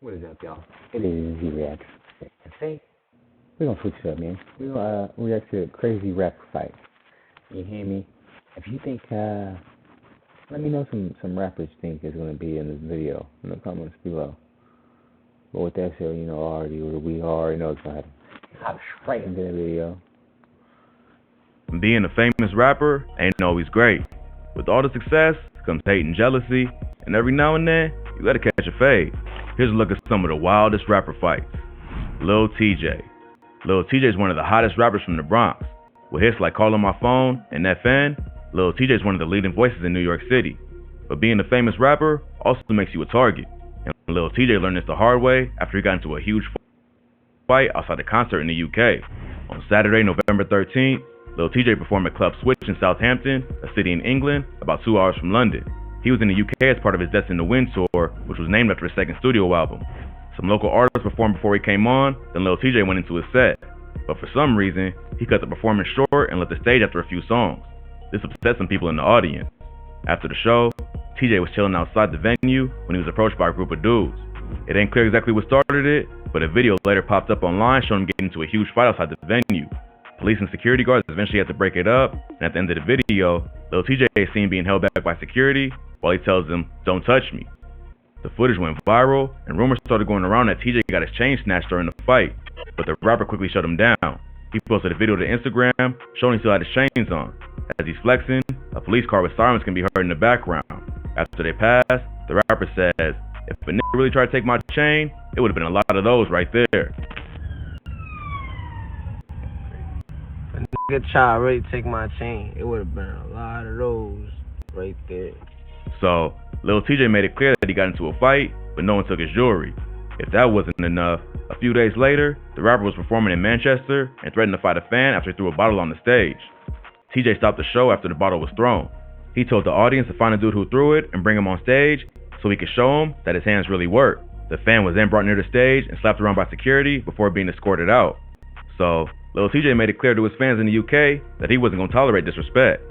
What is up, y'all? It is Easy Reacts. And today, we're gonna switch it up, man. We're gonna react to a crazy rap fight. You hear me? If you think, let me know some rappers you think is gonna be in this video in the comments below. But with that said, we already know it's gonna happen. Hop straight into the video. Being a famous rapper ain't always great. With all the success comes hate and jealousy, and every now and then, you gotta catch a fade. Here's a look at some of the wildest rapper fights. Lil TJ. Lil TJ is one of the hottest rappers from the Bronx. With hits like Call on My Phone and FN, Lil TJ is one of the leading voices in New York City. But being a famous rapper also makes you a target. And Lil TJ learned this the hard way after he got into a huge fight outside a concert in the UK. On Saturday, November 13th, Lil TJ performed at Club Switch in Southampton, a city in England, about 2 hours from London. He was in the UK as part of his Destined to Win tour, which was named after his second studio album. Some local artists performed before he came on, then Lil TJ went into his set. But for some reason, he cut the performance short and left the stage after a few songs. This upset some people in the audience. After the show, TJ was chilling outside the venue when he was approached by a group of dudes. It ain't clear exactly what started it, but a video later popped up online showing him getting into a huge fight outside the venue. Police and security guards eventually had to break it up, and at the end of the video, Lil TJ is seen being held back by security while he tells them, "Don't touch me." The footage went viral, and rumors started going around that TJ got his chain snatched during the fight, but the rapper quickly shut him down. He posted a video to Instagram showing he still had his chains on. As he's flexing, a police car with sirens can be heard in the background. After they pass, the rapper says, "If a nigga really tried to take my chain, it would have been a lot of those right there." If a nigga tried to really take my chain, it would have been a lot of those right there. So, Lil TJ made it clear that he got into a fight, but no one took his jewelry. If that wasn't enough, a few days later, the rapper was performing in Manchester and threatened to fight a fan after he threw a bottle on the stage. TJ stopped the show after the bottle was thrown. He told the audience to find a dude who threw it and bring him on stage so he could show him that his hands really work. The fan was then brought near the stage and slapped around by security before being escorted out. So, Lil TJ made it clear to his fans in the UK that he wasn't going to tolerate disrespect.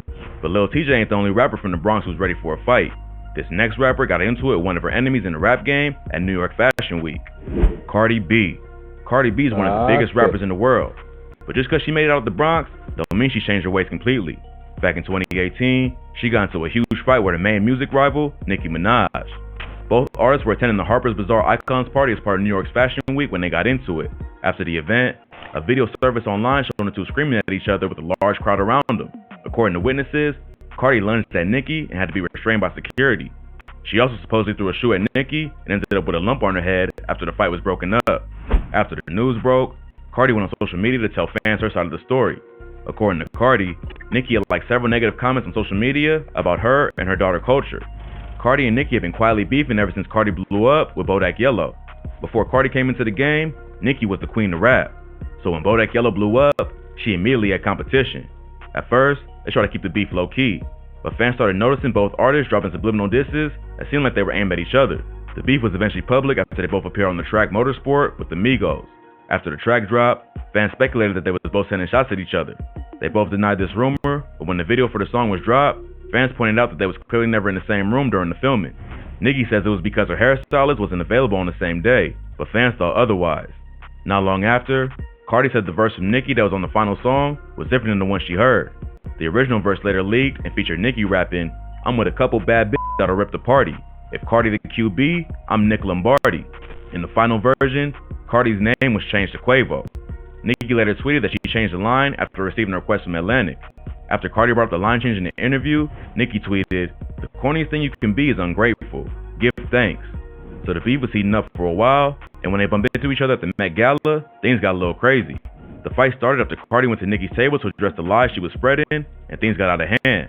But Lil TJ ain't the only rapper from the Bronx who's ready for a fight. This next rapper got into it with one of her enemies in the rap game at New York Fashion Week. Cardi B. Cardi B is one of the biggest rappers in the world. But just because she made it out of the Bronx, don't mean she changed her ways completely. Back in 2018, she got into a huge fight with her main music rival, Nicki Minaj. Both artists were attending the Harper's Bazaar Icons party as part of New York's Fashion Week when they got into it. After the event, a video surfaced online showing the two screaming at each other with a large crowd around them. According to witnesses, Cardi lunged at Nicki and had to be restrained by security. She also supposedly threw a shoe at Nicki and ended up with a lump on her head after the fight was broken up. After the news broke, Cardi went on social media to tell fans her side of the story. According to Cardi, Nicki had liked several negative comments on social media about her and her daughter Culture. Cardi and Nicki have been quietly beefing ever since Cardi blew up with Bodak Yellow. Before Cardi came into the game, Nicki was the queen of rap. So when Bodak Yellow blew up, she immediately had competition. At first, they tried to keep the beef low-key, but fans started noticing both artists dropping subliminal disses that seemed like they were aimed at each other. The beef was eventually public after they both appeared on the track Motorsport with the Migos. After the track dropped, fans speculated that they were both sending shots at each other. They both denied this rumor, but when the video for the song was dropped, fans pointed out that they was clearly never in the same room during the filming. Nicki says it was because her hairstylist wasn't available on the same day, but fans thought otherwise. Not long after, Cardi said the verse from Nicki that was on the final song was different than the one she heard. The original verse later leaked and featured Nicki rapping, "I'm with a couple bad bitches that'll rip the party. If Cardi the QB, I'm Nick Lombardi." In the final version, Cardi's name was changed to Quavo. Nicki later tweeted that she changed the line after receiving a request from Atlantic. After Cardi brought up the line change in the interview, Nicki tweeted, "The corniest thing you can be is ungrateful. Give thanks." So the beef was heating up for a while, and when they bumped into each other at the Met Gala, things got a little crazy. The fight started after Cardi went to Nicki's table to address the lies she was spreading, and things got out of hand.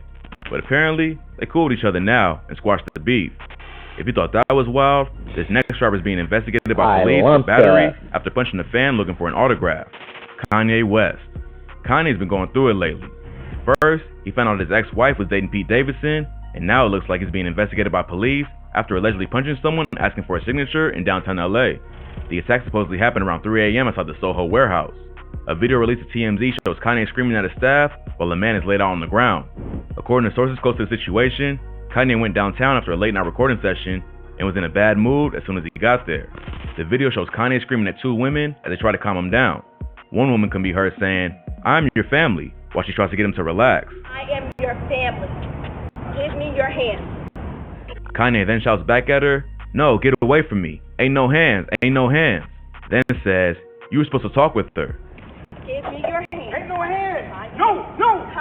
But apparently, they cool with each other now and squashed the beef. If you thought that was wild, this next rapper is being investigated by police for battery after punching a fan looking for an autograph. Kanye West. Kanye's been going through it lately. First, he found out his ex-wife was dating Pete Davidson, and now it looks like he's being investigated by police after allegedly punching someone asking for a signature in downtown LA. The attack supposedly happened around 3 a.m. outside the Soho warehouse. A video released to TMZ shows Kanye screaming at his staff while the man is laid out on the ground. According to sources close to the situation, Kanye went downtown after a late night recording session and was in a bad mood as soon as he got there. The video shows Kanye screaming at two women as they try to calm him down. One woman can be heard saying, "I'm your family," while she tries to get him to relax. "I am your family. Give me your hands." Kanye then shouts back at her, "No, get away from me. Ain't no hands, ain't no hands." Then says, "You were supposed to talk with her." "Give me your hands." "Ain't no hands. No,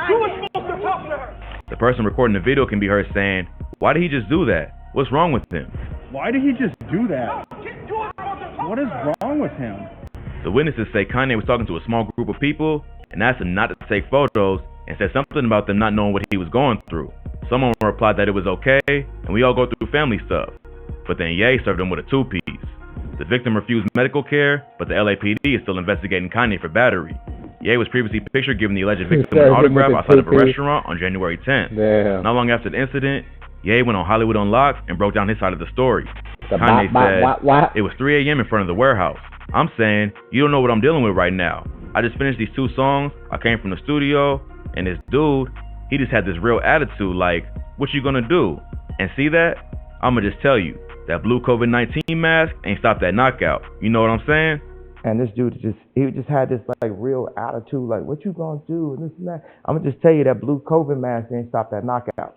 you were supposed to talk to her." The person recording the video can be heard saying, "Why did he just do that? What's wrong with him?" Why did he just do that? You were supposed to talk What is wrong with him? The witnesses say Kanye was talking to a small group of people and asked them not to take photos and said something about them not knowing what he was going through. Someone replied that it was okay and we all go through family stuff. But then Ye served him with a two-piece. The victim refused medical care, but the LAPD is still investigating Kanye for battery. Ye was previously pictured giving the alleged victim an autograph outside of a restaurant on January 10th. Damn. Not long after the incident, Ye went on Hollywood Unlocked and broke down his side of the story. Kanye said, "It was 3 a.m. in front of the warehouse. I'm saying, you don't know what I'm dealing with right now. I just finished these 2 songs, I came from the studio, and this dude, he just had this real attitude like, what you gonna do? And see that? I'ma just tell you, that blue COVID-19 mask ain't stopped that knockout. You know what I'm saying?" And this dude he just had this like real attitude, like, what you gonna do? And this and that. I'm gonna just tell you that blue COVID mask ain't stop that knockout.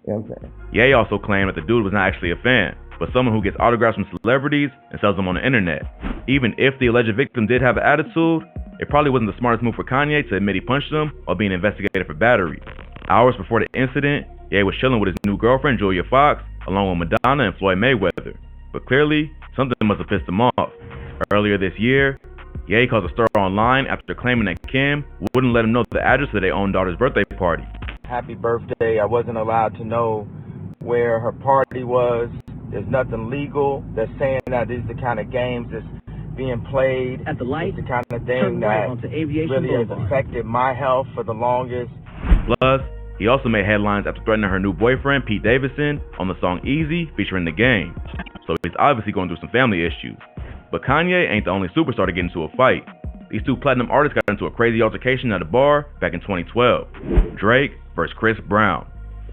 You know what I'm saying? Ye also claimed that the dude was not actually a fan, but someone who gets autographs from celebrities and sells them on the internet. Even if the alleged victim did have an attitude, it probably wasn't the smartest move for Kanye to admit he punched him while being investigated for battery. Hours before the incident, Ye was chilling with his new girlfriend, Julia Fox, along with Madonna and Floyd Mayweather. But clearly, something must have pissed him off. Earlier this year, Ye caused a stir online after claiming that Kim wouldn't let him know the address of their own daughter's birthday party. Happy birthday. I wasn't allowed to know where her party was. There's nothing legal that's saying that these are the kind of games that's being played. At the light, it's the kind of thing turn right that onto Aviation really has Boulevard. affected my health for the longest. Plus, he also made headlines after threatening her new boyfriend, Pete Davidson, on the song Easy featuring The Game. So he's obviously going through some family issues. But Kanye ain't the only superstar to get into a fight. These two platinum artists got into a crazy altercation at a bar back in 2012. Drake versus Chris Brown.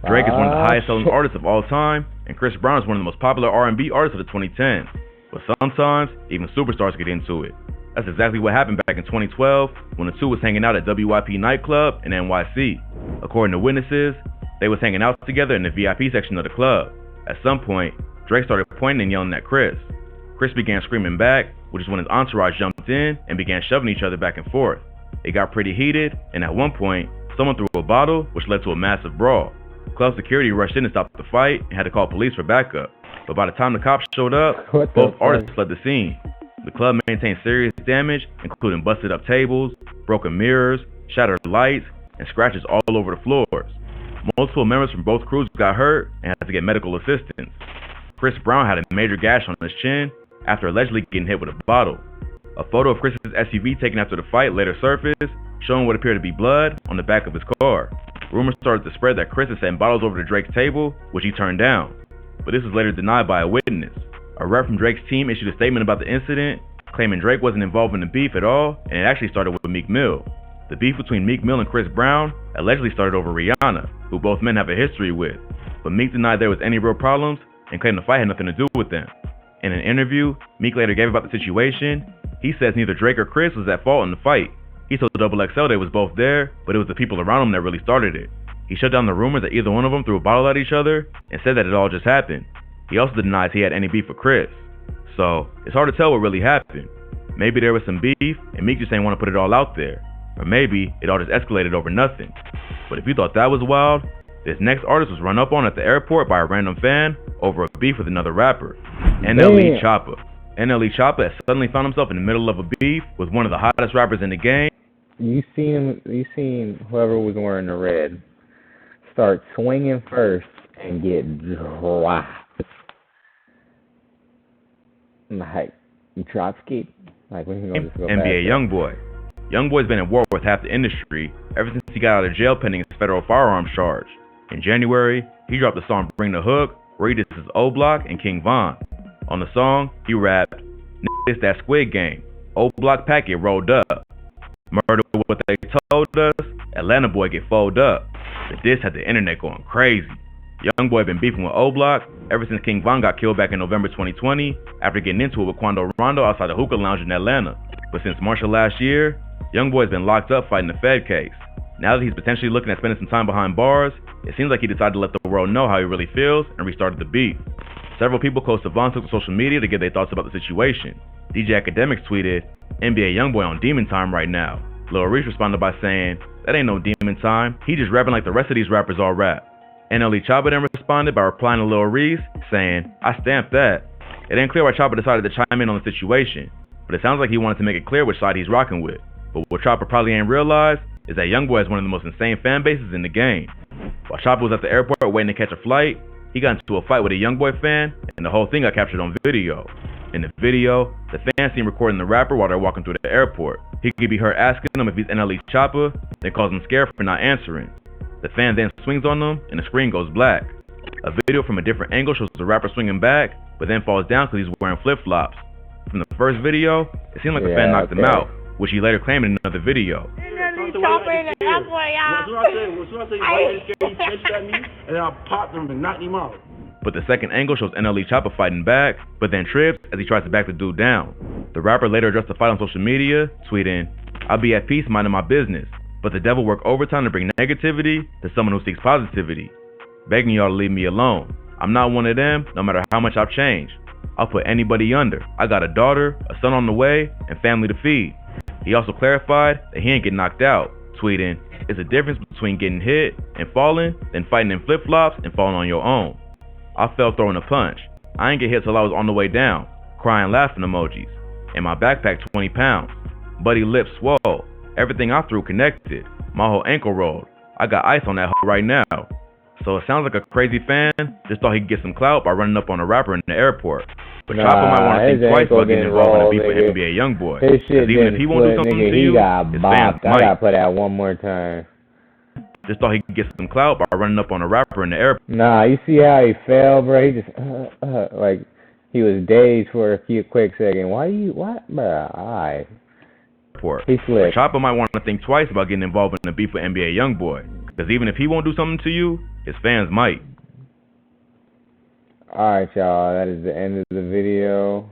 Drake is one of the highest selling artists of all time, and Chris Brown is one of the most popular R&B artists of the 2010s. But sometimes, even superstars get into it. That's exactly what happened back in 2012 when the two was hanging out at WYP nightclub in NYC. According to witnesses, they was hanging out together in the VIP section of the club. At some point, Drake started pointing and yelling at Chris. Chris began screaming back, which is when his entourage jumped in and began shoving each other back and forth. It got pretty heated, and at one point, someone threw a bottle, which led to a massive brawl. Club security rushed in and stopped the fight and had to call police for backup. But by the time the cops showed up, both artists fled the scene. The club maintained serious damage, including busted up tables, broken mirrors, shattered lights, and scratches all over the floors. Multiple members from both crews got hurt and had to get medical assistance. Chris Brown had a major gash on his chin after allegedly getting hit with a bottle. A photo of Chris's SUV taken after the fight later surfaced, showing what appeared to be blood on the back of his car. Rumors started to spread that Chris had sent bottles over to Drake's table, which he turned down. But this was later denied by a witness. A rep from Drake's team issued a statement about the incident, claiming Drake wasn't involved in the beef at all, and it actually started with Meek Mill. The beef between Meek Mill and Chris Brown allegedly started over Rihanna, who both men have a history with. But Meek denied there was any real problems and claimed the fight had nothing to do with them. In an interview, Meek later gave about the situation. He says neither Drake or Chris was at fault in the fight. He told XXL they was both there, but it was the people around him that really started it. He shut down the rumors that either one of them threw a bottle at each other and said that it all just happened. He also denies he had any beef with Chris. So, it's hard to tell what really happened. Maybe there was some beef and Meek just ain't want to put it all out there. Or maybe it all just escalated over nothing. But if you thought that was wild, this next artist was run up on at the airport by a random fan over a beef with another rapper, NLE Choppa. NLE Choppa has suddenly found himself in the middle of a beef with one of the hottest rappers in the game. You seen whoever was wearing the red start swinging first and get dropped. Like, Trotsky? Like, when he gonna just go back? NBA YoungBoy. YoungBoy's been at war with half the industry ever since he got out of jail pending his federal firearms charge. In January, he dropped the song Bring the Hook, where he disses O-Block and King Von. On the song, he rapped, "It's that Squid Game. O-Block packet rolled up. Murder what they told us, Atlanta boy get folded up." The diss had the internet going crazy. Youngboy been beefing with O-Block ever since King Von got killed back in November 2020 after getting into it with Quando Rondo outside the hookah lounge in Atlanta. But since March of last year, Youngboy's been locked up fighting the Fed case. Now that he's potentially looking at spending some time behind bars, it seems like he decided to let the world know how he really feels and restarted the beef. Several people close to Von took to social media to give their thoughts about the situation. DJ Academics tweeted, NBA Youngboy on demon time right now. Lil Reese responded by saying, that ain't no demon time, he just rapping like the rest of these rappers all rap. NLE Choppa then responded by replying to Lil Reese, saying, I stamped that. It ain't clear why Choppa decided to chime in on the situation, but it sounds like he wanted to make it clear which side he's rocking with. But what Choppa probably ain't realized is that Youngboy has one of the most insane fan bases in the game. While Choppa was at the airport waiting to catch a flight, he got into a fight with a Youngboy fan, and the whole thing got captured on video. In the video, the fan seen recording the rapper while they're walking through the airport. He could be heard asking him if he's NLE Choppa, then calls him scared for not answering. The fan then swings on them, and the screen goes black. A video from a different angle shows the rapper swinging back, but then falls down because he's wearing flip-flops. From the first video, it seemed like the fan knocked him out, which he later claimed in another video. As soon as I say, he snitched at me, and then I popped him and knocked him out. But the second angle shows NLE Choppa fighting back, but then trips as he tries to back the dude down. The rapper later addressed the fight on social media, tweeting, I'll be at peace minding my business, but the devil work overtime to bring negativity to someone who seeks positivity. Begging y'all to leave me alone. I'm not one of them, no matter how much I've changed. I'll put anybody under. I got a daughter, a son on the way, and family to feed. He also clarified that he ain't get knocked out, tweeting, it's a difference between getting hit and falling than fighting in flip-flops and falling on your own. I fell throwing a punch. I ain't get hit till I was on the way down, crying laughing emojis. And my backpack 20 pounds. Buddy lips swole. Everything I threw connected. My whole ankle rolled. I got ice on that hoe right now. So it sounds like a crazy fan just thought he'd get some clout by running up on a rapper in the airport. But Choppa might want to think twice about getting involved in a beef with NBA Youngboy. Because even if he won't do something to you, his fans might. I gotta play that one more time. Just thought he could get some clout by running up on a rapper in the airport. Nah, you see how he fell, bro? He just, like, he was dazed for a quick second. What, bro? Alright. He slipped. Choppa might want to think twice about getting involved in a beef with NBA Youngboy. Because even if he won't do something to you, his fans might. Alright, y'all. That is the end of the video.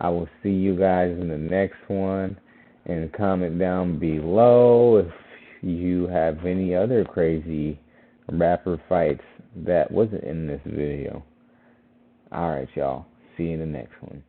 I will see you guys in the next one. And comment down below if you have any other crazy rapper fights that wasn't in this video. Alright, y'all. See you in the next one.